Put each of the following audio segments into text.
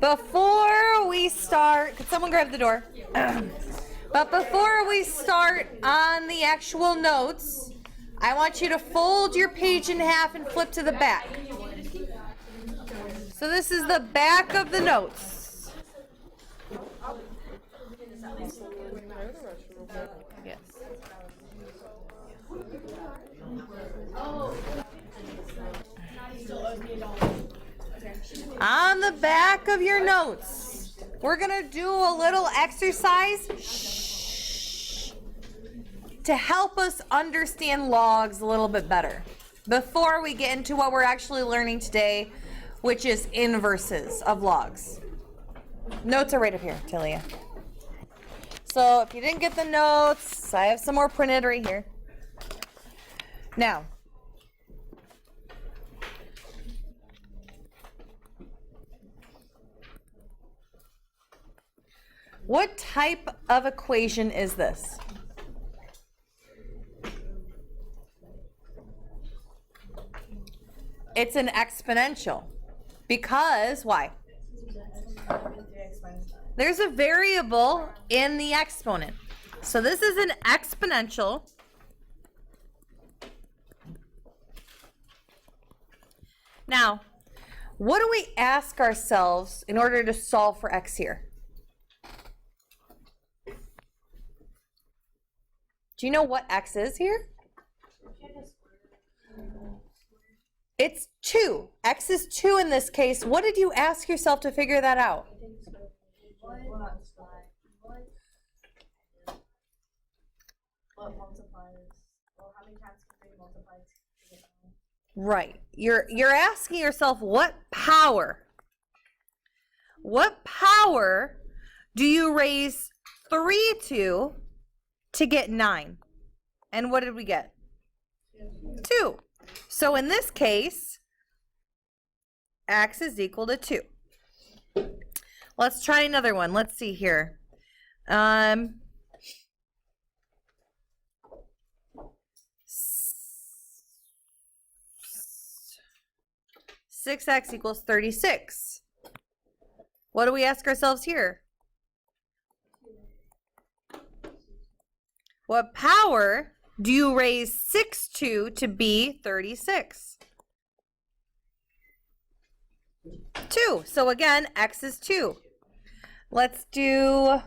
Before we start, could someone grab the door? But before we start on the actual notes, I want you to fold your page in half and flip to the back. So this is the back of the notes. Yes. On the back of your notes, we're going to do a little exercise to help us understand logs a little bit better before we get into what we're actually learning today, which is inverses of logs. Notes are right up here, Talia. So if you didn't get the notes, I have some more printed right here. Now, what type of equation is this? It's an exponential. Because, why? There's a variable in the exponent. So this is an exponential. Now, what do we ask ourselves in order to solve for x here? Do you know what x is here? It's 2. X is 2 in this case. What did you ask yourself to figure that out? Right. You're asking yourself what power do you raise 3 to get 9? And what did we get? 2. So in this case, x is equal to 2. Let's try another one. Let's see here. 6x equals 36. What do we ask ourselves here? What power do you raise 6 to be 36? 2. So again, x is 2. Let's do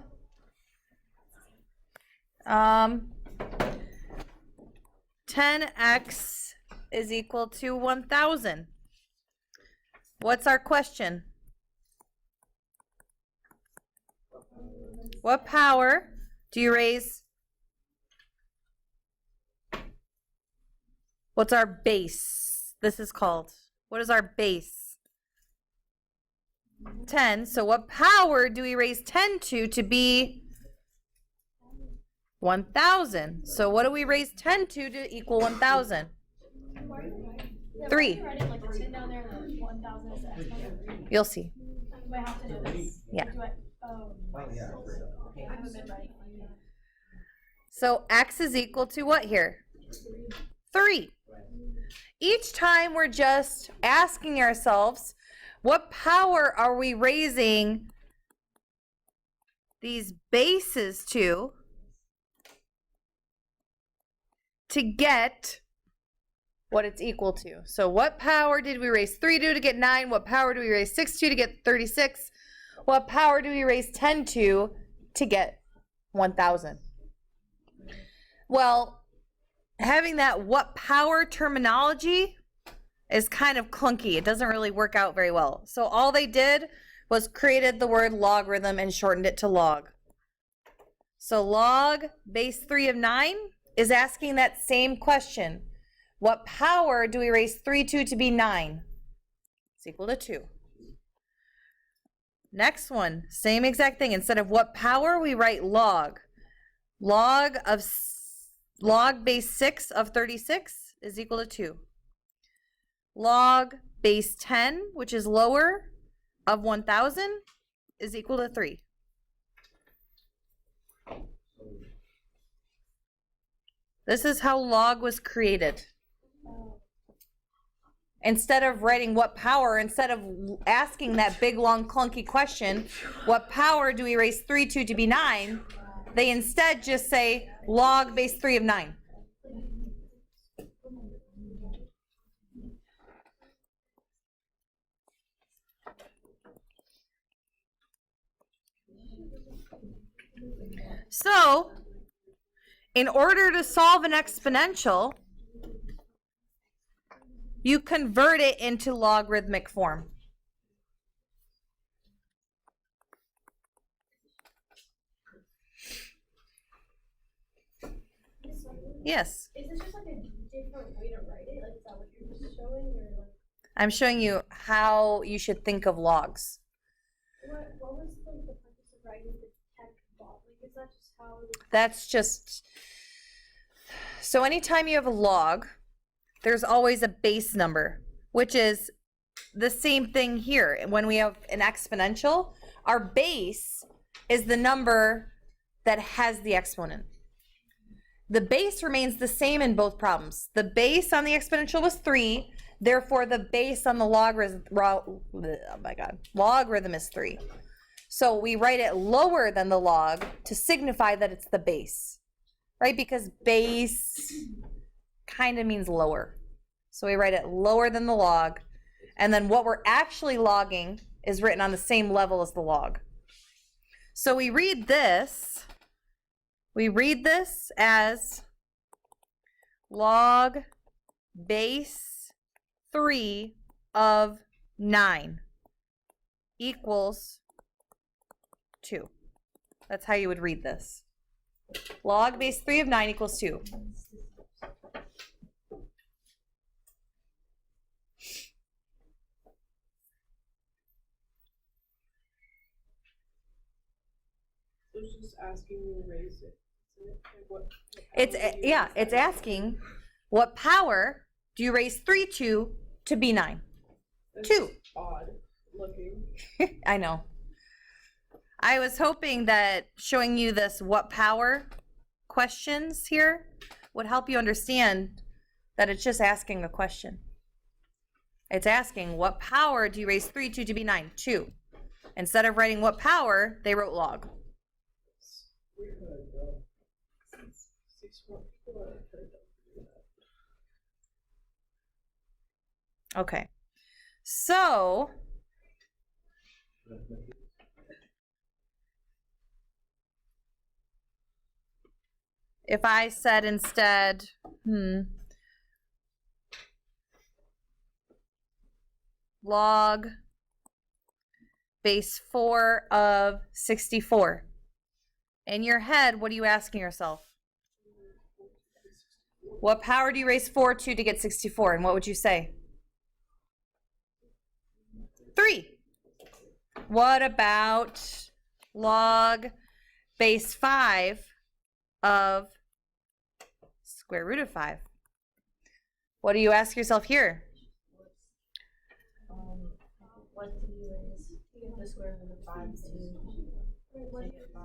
10x is equal to 1,000. What's our question? What power do you raise? What's our base? This is called. What is our base? 10. So what power do we raise 10 to be 1,000? So what do we raise 10 to equal 1,000? 3. You'll see. Yeah. So x is equal to what here? 3. Each time we're just asking ourselves, what power are we raising these bases to get what it's equal to? So what power did we raise 3 to get 9? What power do we raise 6 to get 36? What power do we raise 10 to get 1,000? Well, having that what power terminology is kind of clunky. It doesn't really work out very well. So all they did was created the word logarithm and shortened it to log. So log base 3 of 9 is asking that same question. What power do we raise 3 to be 9? It's equal to 2. Next one, same exact thing. Instead of what power, we write log. Log base 6 of 36 is equal to 2. Log base 10, which is lower, of 1,000 is equal to 3. This is how log was created. Instead of writing what power, instead of asking that big, long, clunky question, what power do we raise 3 to be 9, they instead just say log base 3 of 9. So, in order to solve an exponential, you convert it into logarithmic form. Yes. Is this just like a different way to write it? Like, is that what you're showing? Or like, I'm showing you how you should think of logs. what was the purpose of writing the tech log? Like, is that just how? That's just, so anytime you have a log, there's always a base number, which is the same thing here. When we have an exponential, our base is the number that has the exponent. The base remains the same in both problems. The base on the exponential was 3, therefore the base on the logarithm is 3. So we write it lower than the log to signify that it's the base, right? Because base kind of means lower. So we write it lower than the log, and then what we're actually logging is written on the same level as the log. So we read this as log base 3 of 9 equals 2. That's how you would read this. Log base 3 of 9 equals 2. So it's just asking you to raise it. It's asking what power do you raise 3 to be 9? It's 2. Odd looking. I know. I was hoping that showing you this what power questions here would help you understand that it's just asking a question. It's asking what power do you raise 3 to be 9? 2. Instead of writing what power, they wrote log. Okay. So if I said instead, log base 4 of 64. In your head, what are you asking yourself? What power do you raise 4 to get 64? And what would you say? 3. What about log base 5 of square root of 5? What do you ask yourself here? What do you raise the square root of 5 to get 5?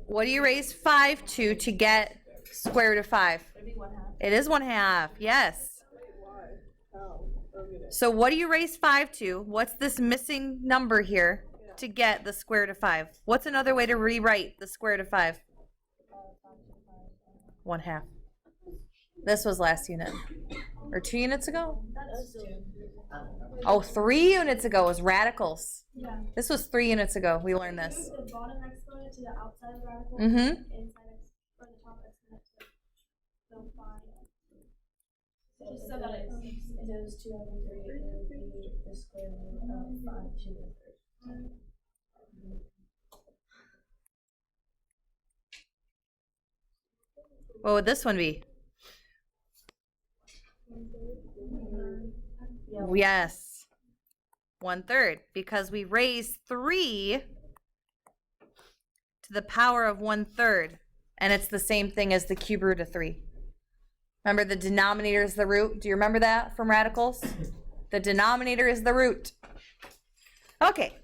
What do you raise 5 to get square root of 5? It'd be 1/2. It is 1/2, yes. Why? How? Okay. So what do you raise 5 to? What's this missing number here to get the square root of 5? What's another way to rewrite the square root of 5? 1/2. This was last unit. Or 2 units ago? That's 2. Oh, 3 units ago was radicals. Yeah. This was 3 units ago. We learned this. The bottom exponent to the outside radical. Mm-hmm. Inside or the top exponent to the 5. Just so that it goes 2 over 3, it would be the square root of 5 to the 3. What would this one be? Yes. 1/3, because we raised 3 to the power of 1/3, and it's the same thing as the cube root of 3. Remember, the denominator is the root. Do you remember that from radicals? The denominator is the root. Okay.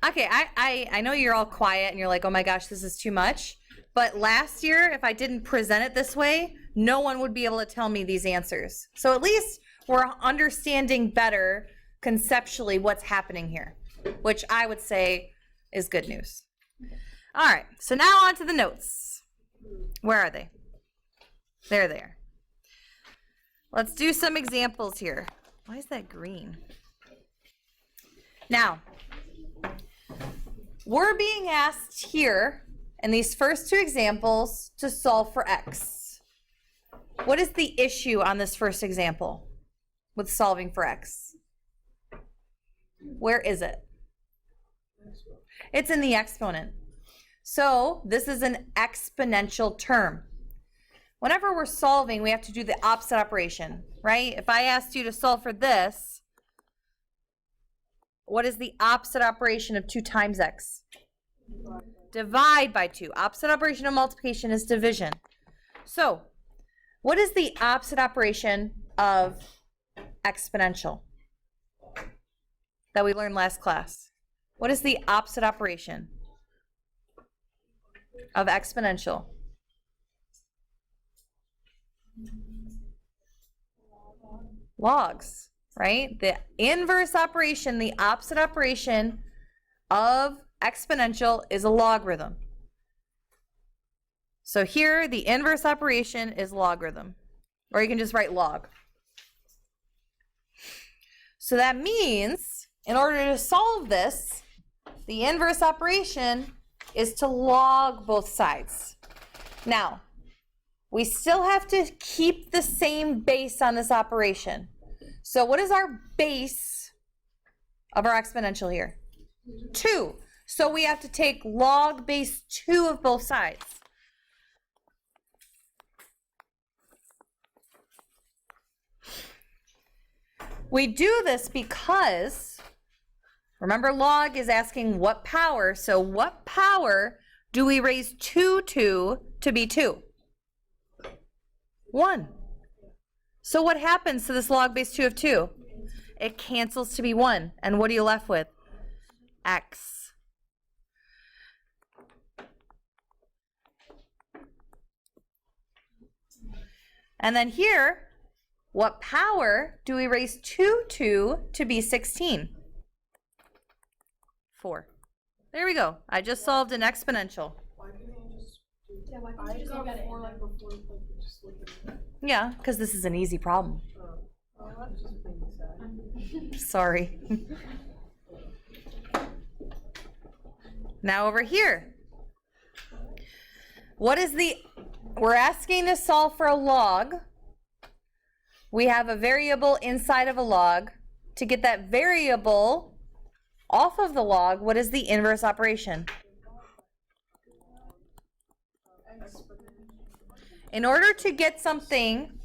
Okay, I know you're all quiet and you're like, oh my gosh, this is too much. But last year, if I didn't present it this way, no one would be able to tell me these answers. So at least we're understanding better conceptually what's happening here, which I would say is good news. All right, so now on to the notes. Where are they? There they are. Let's do some examples here. Why is that green? Now, we're being asked here in these first two examples to solve for x. What is the issue on this first example with solving for x? Where is it? It's in the exponent. So this is an exponential term. Whenever we're solving, we have to do the opposite operation, right? If I asked you to solve for this, what is the opposite operation of 2 times x? Divide by 2. Opposite operation of multiplication is division. So, what is the opposite operation of exponential that we learned last class? What is the opposite operation of exponential? Logs, right? The inverse operation, the opposite operation of exponential is a logarithm. So here, the inverse operation is logarithm, or you can just write log. So that means, in order to solve this, the inverse operation is to log both sides. Now, we still have to keep the same base on this operation. So what is our base of our exponential here? 2. So we have to take log base 2 of both sides. We do this because, remember, log is asking what power. So what power do we raise 2 to be 2? 1. So what happens to this log base 2 of 2? It cancels to be 1. And what are you left with? X. And then here, what power do we raise 2 to be 16? 4. There we go. I just solved an exponential. Why can't I just do Yeah, why I can't you just got look at it? 4 like before, like just looking at it. Yeah, because this is an easy problem. Oh, that's just being sad. Sorry. Now over here. What is we're asking to solve for a log. We have a variable inside of a log. To get that variable off of the log, what is the inverse operation? In order to get something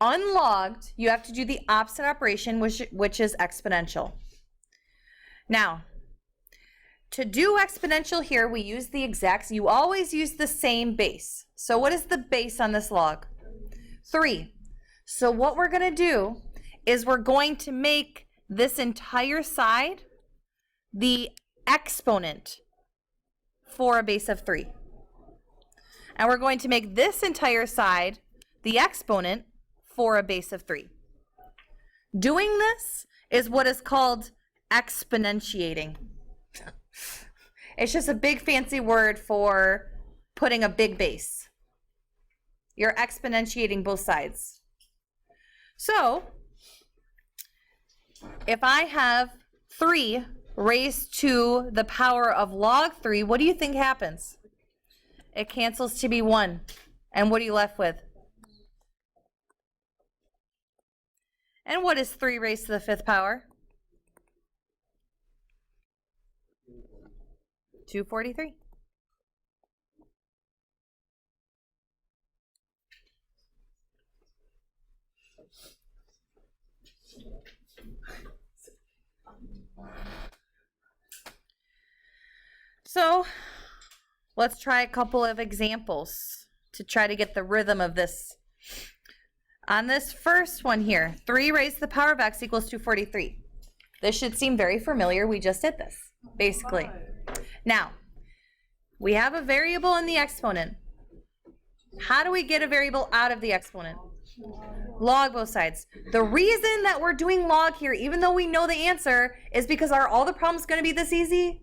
unlogged, you have to do the opposite operation, which is exponential. Now, to do exponential here, we use the exact, you always use the same base. So what is the base on this log? 3. So what we're going to do is we're going to make this entire side the exponent for a base of 3. And we're going to make this entire side the exponent for a base of 3. Doing this is what is called exponentiating. It's just a big fancy word for putting a big base. You're exponentiating both sides. So, if I have 3 raised to the power of log 3, what do you think happens? It cancels to be 1. And what are you left with? And what is 3 raised to the 5th power? 243. So let's try a couple of examples to try to get the rhythm of this. On this first one here, 3 raised to the power of x equals 243. This should seem very familiar. We just did this, basically. Now, we have a variable in the exponent. How do we get a variable out of the exponent? Log both sides. The reason that we're doing log here, even though we know the answer, is because are all the problems going to be this easy?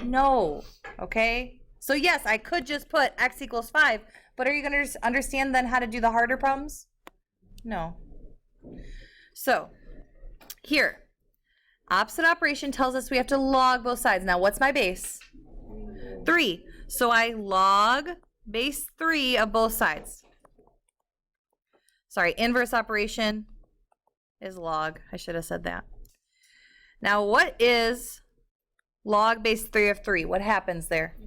No. Okay? So yes, I could just put x equals 5, but are you going to understand then how to do the harder problems? No. So, here. Opposite operation tells us we have to log both sides. Now, what's my base? 3. So I log base 3 of both sides. Sorry, inverse operation is log. I should have said that. Now, what is log base 3 of 3? What happens there?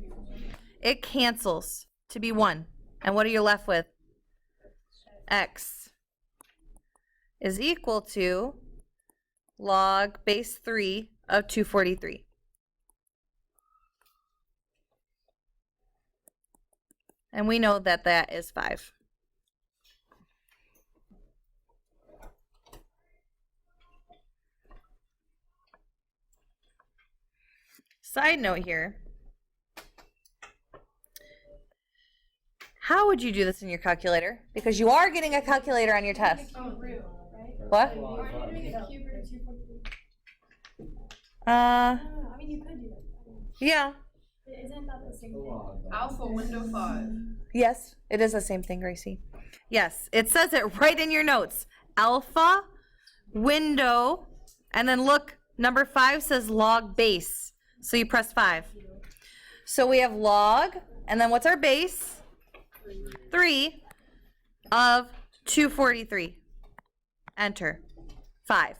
It cancels to be 1. And what are you left with? X is equal to log base 3 of 243. And we know that that is 5. Side note here. How would you do this in your calculator? Because you are getting a calculator on your test. Oh, root, right? What? Aren't you doing a cube root of 243? Uh, I mean, you could do that. yeah. Isn't that the same thing? Alpha window 5. Yes, it is the same thing, Gracie. Yes, it says it right in your notes. Alpha, window, and then look, number 5 says log base. So you press 5. So we have log, and then what's our base? 3 of 243. Enter. 5.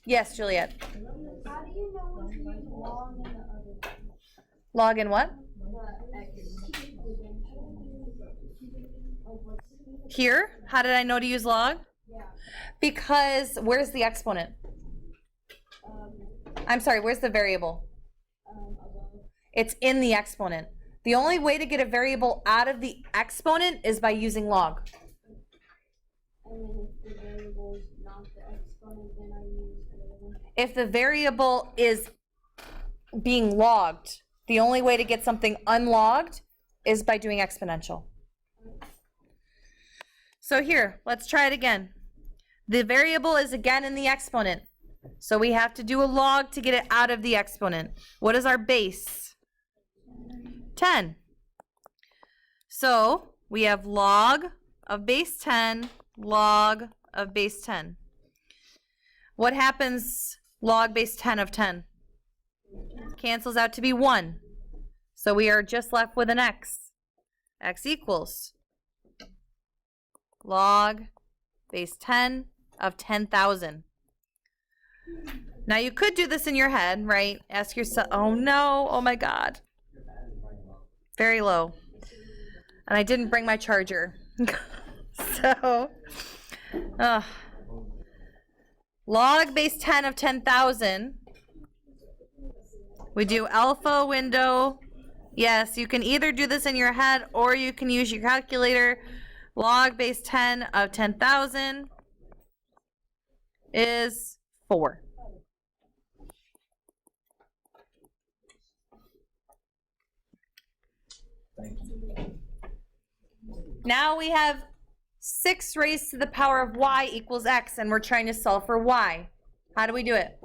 Yes, Juliet. How do you know when to use log in the other? Log in what? Here? How did I know to use log? Yeah. Because where's the exponent? I'm sorry, where's the variable? Above. It's in the exponent. The only way to get a variable out of the exponent is by using log. And then if the variable is not the exponent, then I use another one. If the variable is being logged, the only way to get something unlogged is by doing exponential. So here, let's try it again. The variable is again in the exponent. So we have to do a log to get it out of the exponent. What is our base? 10. So we have log of base 10, log of base 10. What happens log base 10 of 10? Cancels out to be 1. So we are just left with an x. X equals log base 10 of 10,000. Now you could do this in your head, right? Ask yourself, oh no, oh my God. Very low. And I didn't bring my charger. So, log base 10 of 10,000. We do alpha window. Yes, you can either do this in your head or you can use your calculator. Log base 10 of 10,000 is 4. Now we have 6 raised to the power of y equals x, and we're trying to solve for y. How do we do it?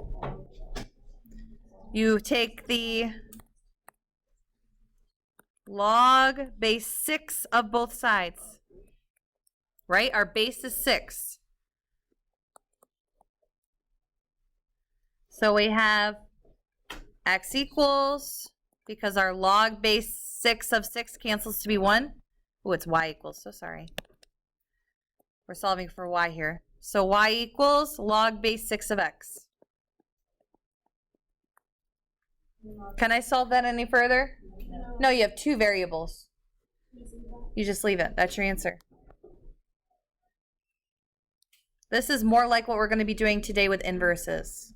You take the log base 6 of both sides, right? Our base is 6. So we have x equals, because our log base 6 of 6 cancels to be 1. Oh, it's y equals, so sorry. We're solving for y here. So y equals log base 6 of x. Can I solve that any further? No, you have 2 variables. You just leave it. That's your answer. This is more like what we're going to be doing today with inverses.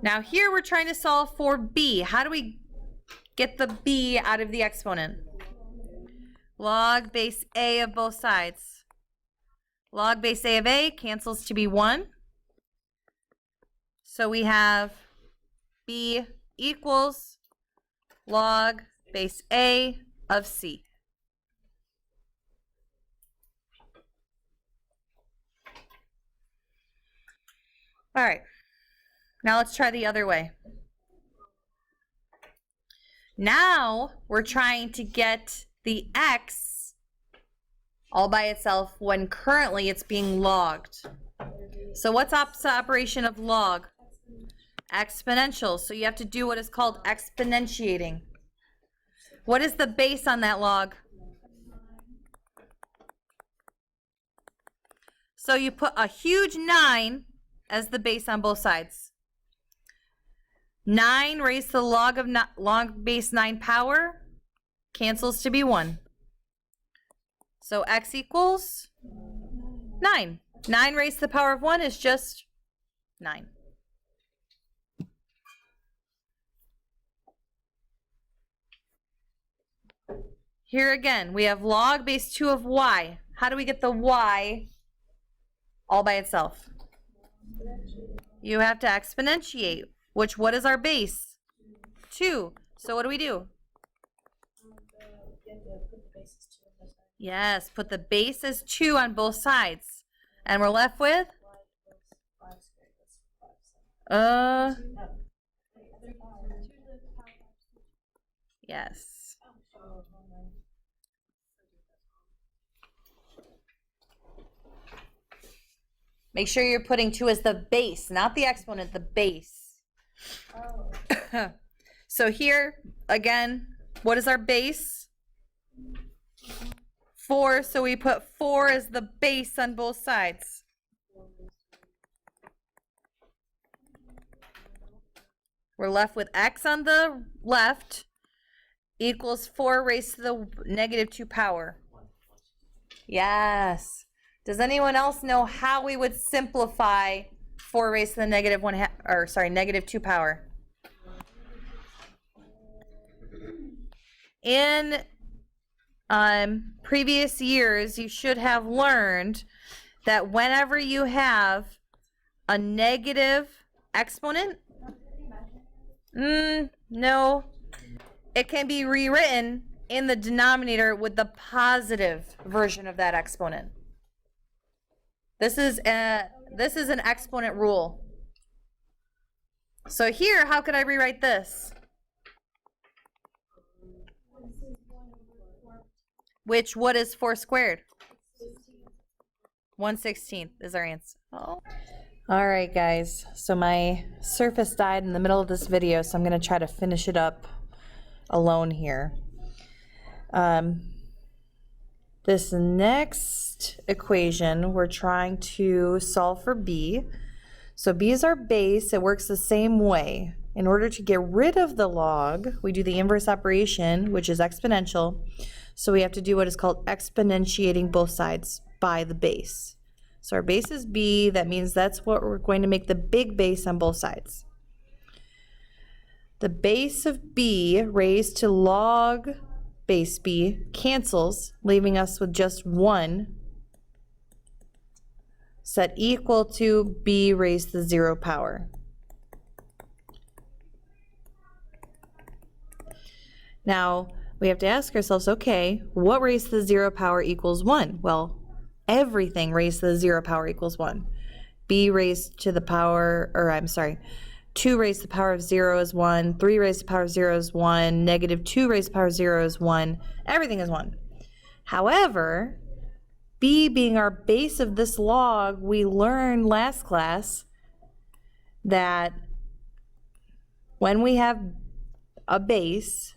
Now here we're trying to solve for b. How do we get the b out of the exponent? Log base a of both sides. Log base a of a cancels to be 1. So we have b equals log base a of c. All right. Now let's try the other way. Now we're trying to get the x all by itself when currently it's being logged. So what's opposite operation of log? Exponential. So you have to do what is called exponentiating. What is the base on that log? So you put a huge 9 as the base on both sides. 9 raised to the log base 9 power cancels to be 1. So x equals 9. 9 raised to the power of 1 is just 9. Here again, we have log base 2 of y. How do we get the y all by itself? You have to exponentiate, which what is our base? 2. So what do we do? Yes, put the base as 2 on both sides. And we're left with? Yes. Make sure you're putting 2 as the base, not the exponent, the base. So here, again, what is our base? 4, so we put 4 as the base on both sides. We're left with x on the left equals 4 raised to the negative 2 power. Yes. Does anyone else know how we would simplify 4 raised to the negative 2 power? In previous years, you should have learned that whenever you have a negative exponent, no, it can be rewritten in the denominator with the positive version of that exponent. This is an exponent rule. So here, how could I rewrite this? What is 4 squared? 1/16 is our answer. Oh. All right, guys. So my Surface died in the middle of this video, so I'm going to try to finish it up alone here. This next equation, we're trying to solve for b. So b is our base. It works the same way. In order to get rid of the log, we do the inverse operation, which is exponential. So we have to do what is called exponentiating both sides by the base. So our base is b. That means that's what we're going to make the big base on both sides. The base of b raised to log base b cancels, leaving us with just 1 set equal to b raised to the 0 power. Now we have to ask ourselves, okay, what raised to the 0 power equals 1? Well, everything raised to the 0 power equals 1. B raised to the power, 2 raised to the power of 0 is 1, 3 raised to the power of 0 is 1, negative 2 raised to the power of 0 is 1, everything is 1. However, b being our base of this log, we learned last class that when we have a base,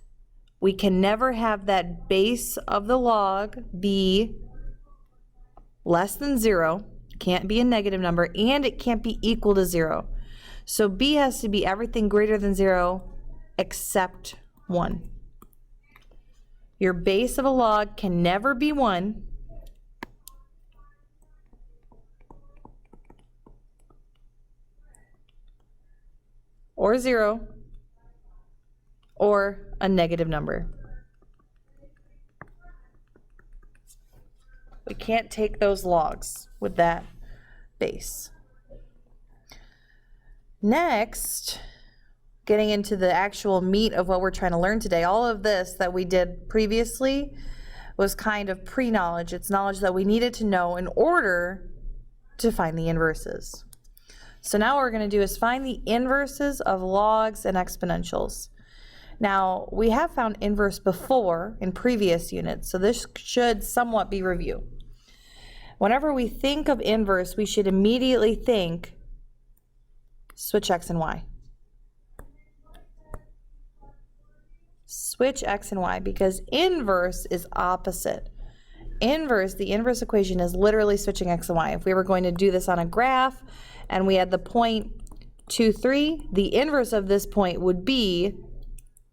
we can never have that base of the log be less than 0, can't be a negative number, and it can't be equal to 0. So b has to be everything greater than 0 except 1. Your base of a log can never be 1. Or 0. Or a negative number. We can't take those logs with that base. Next, getting into the actual meat of what we're trying to learn today, all of this that we did previously was kind of pre-knowledge. It's knowledge that we needed to know in order to find the inverses. So now what we're going to do is find the inverses of logs and exponentials. Now, we have found inverse before in previous units, so this should somewhat be review. Whenever we think of inverse, we should immediately think switch x and y. Switch x and y, because inverse is opposite. Inverse, the inverse equation is literally switching x and y. If we were going to do this on a graph and we had the point 2, 3, the inverse of this point would be,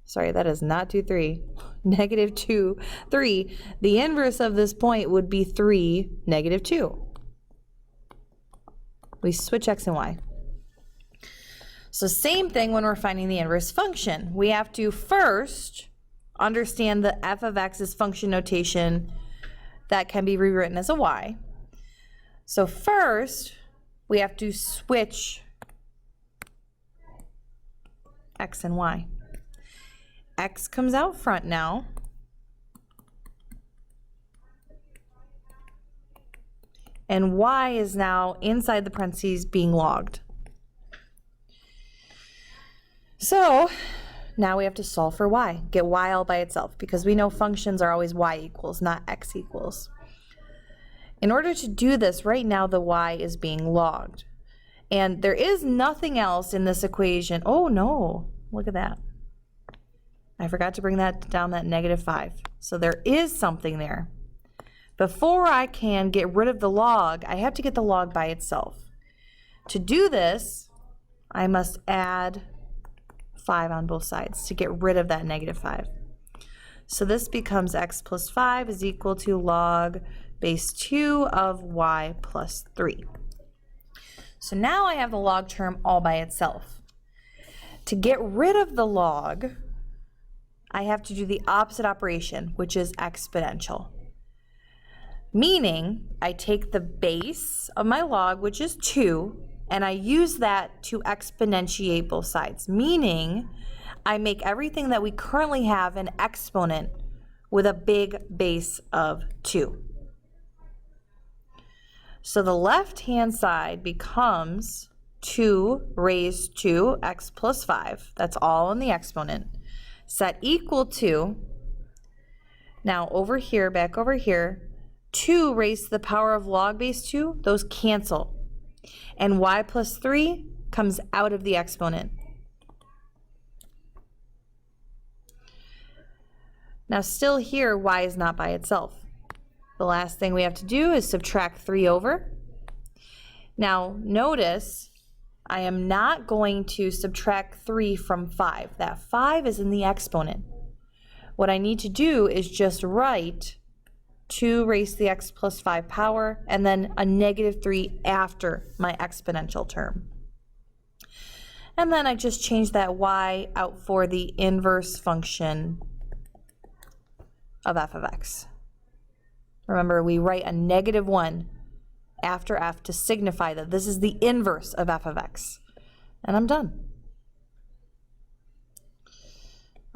sorry, that is not 2, 3, negative 2, 3. The inverse of this point would be 3, negative 2. We switch x and y. So same thing when we're finding the inverse function. We have to first understand the f of x's function notation that can be rewritten as a y. So first, we have to switch x and y. X comes out front now. And y is now inside the parentheses being logged. So now we have to solve for y, get y all by itself, because we know functions are always y equals, not x equals. In order to do this, right now the y is being logged. And there is nothing else in this equation. Oh no, look at that. I forgot to bring that down, that negative 5. So there is something there. Before I can get rid of the log, I have to get the log by itself. To do this, I must add 5 on both sides to get rid of that negative 5. So this becomes x plus 5 is equal to log base 2 of y plus 3. So now I have the log term all by itself. To get rid of the log, I have to do the opposite operation, which is exponential. Meaning, I take the base of my log, which is 2, and I use that to exponentiate both sides, meaning I make everything that we currently have an exponent with a big base of 2. So the left-hand side becomes 2 raised to x plus 5. That's all in the exponent. Set equal to, now over here, back over here, 2 raised to the power of log base 2, those cancel. And y plus 3 comes out of the exponent. Now still here, y is not by itself. The last thing we have to do is subtract 3 over. Now notice, I am not going to subtract 3 from 5. That 5 is in the exponent. What I need to do is just write 2 raised to the x plus 5 power, and then a negative 3 after my exponential term. And then I just change that y out for the inverse function of f of x. Remember, we write a negative 1 after f to signify that this is the inverse of f of x. And I'm done.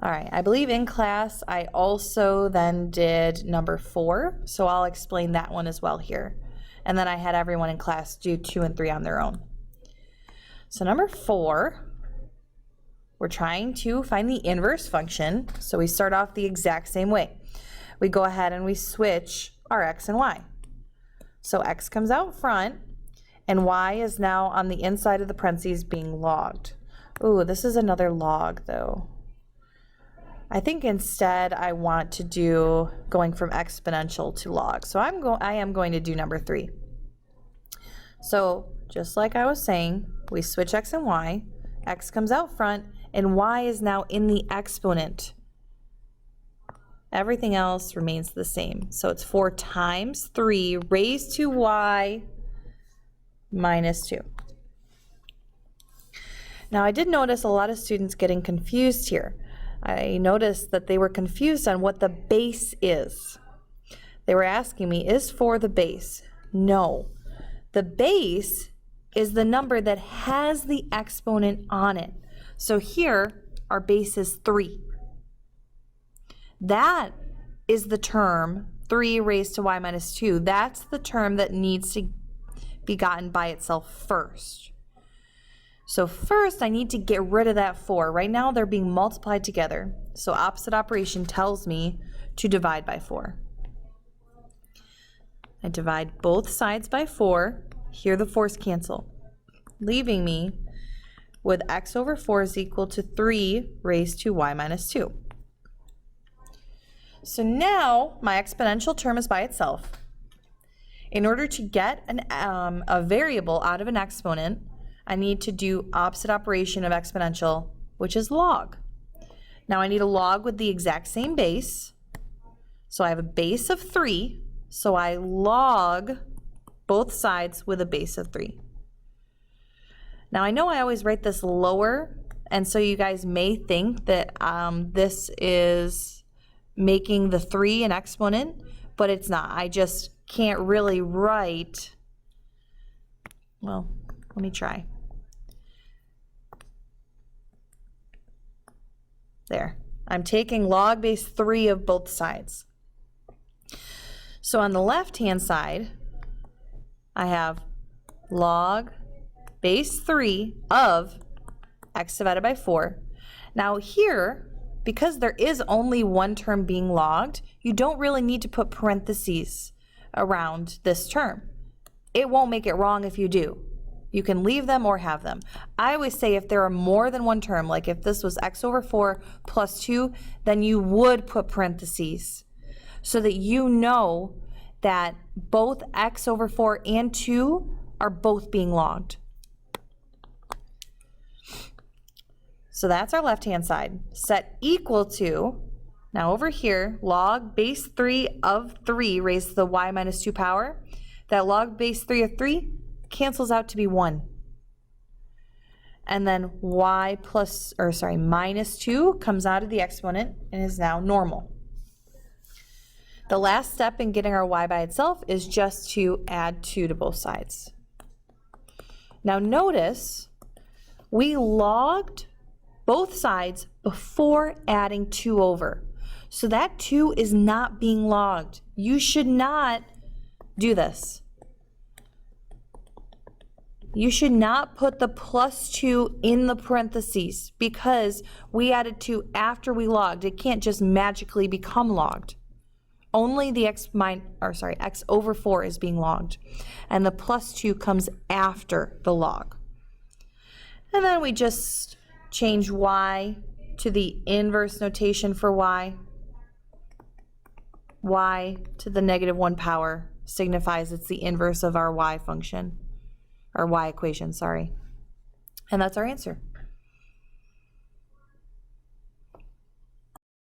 All right, I believe in class I also then did number 4, so I'll explain that one as well here. And then I had everyone in class do 2 and 3 on their own. So number 4, we're trying to find the inverse function, so we start off the exact same way. We go ahead and we switch our x and y. So x comes out front, and y is now on the inside of the parentheses being logged. Ooh, this is another log though. I think instead I want to do going from exponential to log. So I am going to do number 3. So just like I was saying, we switch x and y, x comes out front, and y is now in the exponent. Everything else remains the same. So it's 4 times 3 raised to y minus 2. Now I did notice a lot of students getting confused here. I noticed that they were confused on what the base is. They were asking me, is 4 the base? No. The base is the number that has the exponent on it. So here, our base is 3. That is the term 3 raised to y minus 2. That's the term that needs to be gotten by itself first. So first I need to get rid of that 4. Right now they're being multiplied together. So opposite operation tells me to divide by 4. I divide both sides by 4. Here the 4's cancel, leaving me with x over 4 is equal to 3 raised to y minus 2. So now my exponential term is by itself. In order to get a variable out of an exponent, I need to do opposite operation of exponential, which is log. Now I need a log with the exact same base. So I have a base of 3, so I log both sides with a base of 3. Now I know I always write this lower, and so you guys may think that this is making the 3 an exponent, but it's not. I just can't really write, well, let me try. There. I'm taking log base 3 of both sides. So on the left-hand side, I have log base 3 of x divided by 4. Now here, because there is only one term being logged, you don't really need to put parentheses around this term. It won't make it wrong if you do. You can leave them or have them. I always say if there are more than one term, like if this was x over 4 plus 2, then you would put parentheses so that you know that both x over 4 and 2 are both being logged. So that's our left-hand side. Set equal to, now over here, log base 3 of 3 raised to the y minus 2 power. That log base 3 of 3 cancels out to be 1. And then minus 2 comes out of the exponent and is now normal. The last step in getting our y by itself is just to add 2 to both sides. Now notice we logged both sides before adding 2 over. So that 2 is not being logged. You should not do this. You should not put the plus 2 in the parentheses because we added 2 after we logged. It can't just magically become logged. Only the x over 4 is being logged, and the plus 2 comes after the log. And then we just change y to the inverse notation for y. Y to the -1 power signifies it's the inverse of our y function, or y equation, sorry. And that's our answer.